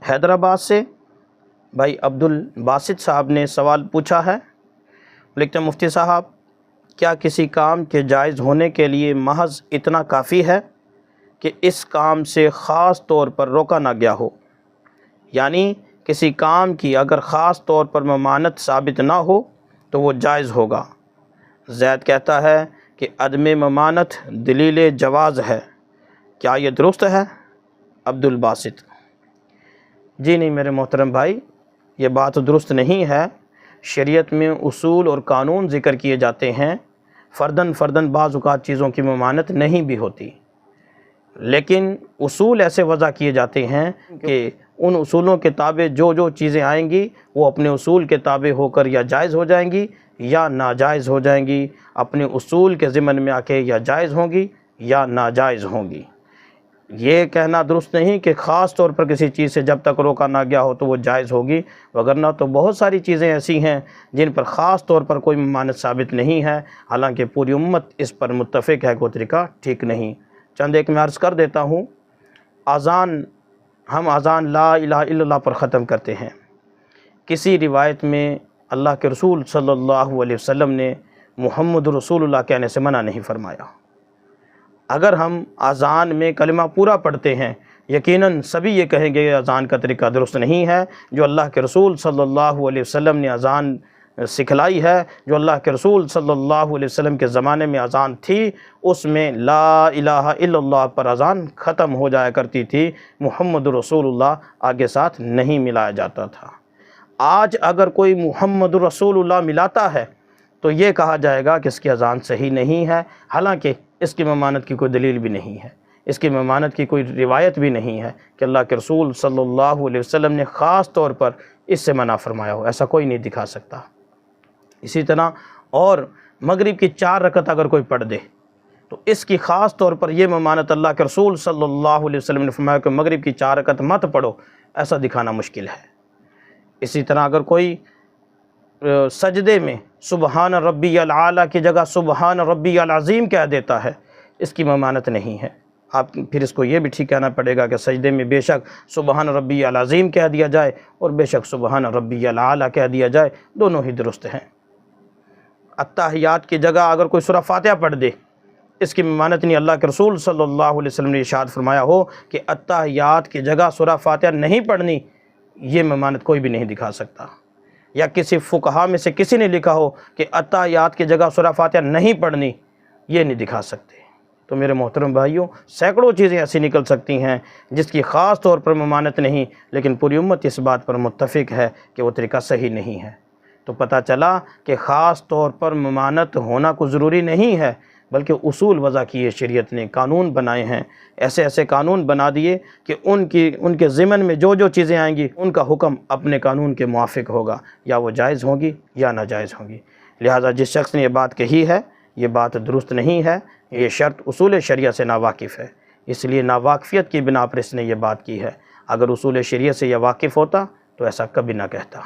حیدرآباد سے بھائی عبد الباسط صاحب نے سوال پوچھا ہے، لکھتے ہیں مفتی صاحب کیا کسی کام کے جائز ہونے کے لیے محض اتنا کافی ہے کہ اس کام سے خاص طور پر روکا نہ گیا ہو؟ یعنی کسی کام کی اگر خاص طور پر ممانعت ثابت نہ ہو تو وہ جائز ہوگا۔ زید کہتا ہے کہ عدم ممانعت دلیل جواز ہے، کیا یہ درست ہے؟ عبد الباسط: جی نہیں میرے محترم بھائی، یہ بات درست نہیں ہے۔ شریعت میں اصول اور قانون ذکر کیے جاتے ہیں، فرداً بعض اوقات چیزوں کی ممانعت نہیں بھی ہوتی، لیکن اصول ایسے وضع کیے جاتے ہیں کہ ان اصولوں کے تابع جو چیزیں آئیں گی وہ اپنے اصول کے تابع ہو کر یا جائز ہو جائیں گی یا ناجائز ہو جائیں گی، اپنے اصول کے ضمن میں آ کے یا جائز ہوں گی یا ناجائز ہوں گی۔ یہ کہنا درست نہیں کہ خاص طور پر کسی چیز سے جب تک روکا نہ گیا ہو تو وہ جائز ہوگی، وگرنہ تو بہت ساری چیزیں ایسی ہیں جن پر خاص طور پر کوئی ممانعت ثابت نہیں ہے، حالانکہ پوری امت اس پر متفق ہے کہ وہ طریقہ ٹھیک نہیں۔ چند ایک میں عرض کر دیتا ہوں، ہم اذان لا الہ الا اللہ پر ختم کرتے ہیں۔ کسی روایت میں اللہ کے رسول صلی اللہ علیہ وسلم نے محمد رسول اللہ کہنے سے منع نہیں فرمایا۔ اگر ہم اذان میں کلمہ پورا پڑھتے ہیں، یقیناً سبھی یہ کہیں گے کہ اذان کا طریقہ درست نہیں ہے۔ جو اللہ کے رسول صلی اللہ علیہ وسلم نے اذان سکھلائی ہے، جو اللہ کے رسول صلی اللہ علیہ وسلم کے زمانے میں اذان تھی، اس میں لا الہ الا اللہ پر اذان ختم ہو جایا کرتی تھی، محمد رسول اللہ آگے ساتھ نہیں ملایا جاتا تھا۔ آج اگر کوئی محمد رسول اللہ ملاتا ہے تو یہ کہا جائے گا کہ اس کی اذان صحیح نہیں ہے، حالانکہ اس کی ممانعت کی کوئی دلیل بھی نہیں ہے، اس کی ممانعت کی کوئی روایت بھی نہیں ہے کہ اللہ کے رسول صلی اللہ علیہ وسلم نے خاص طور پر اس سے منع فرمایا ہو، ایسا کوئی نہیں دکھا سکتا۔ اسی طرح اور مغرب کی 4 رکعت اگر کوئی پڑھ دے تو اس کی خاص طور پر یہ ممانعت اللہ کے رسول صلی اللہ علیہ وسلم نے فرمایا کہ مغرب کی 4 رکعت مت پڑھو، ایسا دکھانا مشکل ہے۔ اسی طرح اگر کوئی سجدے میں سبحان ربی العالی کی جگہ سبحان ربی العظیم کہہ دیتا ہے، اس کی ممانعت نہیں ہے۔ آپ پھر اس کو یہ بھی ٹھیک کہنا پڑے گا کہ سجدے میں بے شک سبحان ربی العظیم کہہ دیا جائے اور بے شک سبحان ربی العالی کہہ دیا جائے، دونوں ہی درست ہیں۔ اتحیات کی جگہ اگر کوئی سورہ فاتحہ پڑھ دے، اس کی ممانعت نہیں۔ اللہ کے رسول صلی اللہ علیہ وسلم نے ارشاد فرمایا ہو کہ اتحیات کی جگہ سورہ فاتحہ نہیں پڑھنی، یہ ممانعت کوئی بھی نہیں دکھا سکتا۔ یا کسی فقہا میں سے کسی نے لکھا ہو کہ اتحیات کی جگہ سورہ فاتحہ نہیں پڑھنی، یہ نہیں دکھا سکتے۔ تو میرے محترم بھائیوں، سینکڑوں چیزیں ایسی نکل سکتی ہیں جس کی خاص طور پر ممانعت نہیں، لیکن پوری امت اس بات پر متفق ہے کہ وہ طریقہ صحیح نہیں ہے۔ تو پتہ چلا کہ خاص طور پر ممانعت ہونا کوئی ضروری نہیں ہے، بلکہ اصول وضع کیے شریعت نے، قانون بنائے ہیں، ایسے قانون بنا دیے کہ ان کے ضمن میں جو چیزیں آئیں گی ان کا حکم اپنے قانون کے موافق ہوگا، یا وہ جائز ہوں گی یا ناجائز ہوں گی۔ لہٰذا جس شخص نے یہ بات کہی ہے یہ بات درست نہیں ہے، یہ شرط اصول شریعت سے ناواقف ہے، اس لیے ناواقفیت کی بنا پر اس نے یہ بات کی ہے۔ اگر اصول شریعت سے یہ واقف ہوتا تو ایسا کبھی نہ کہتا۔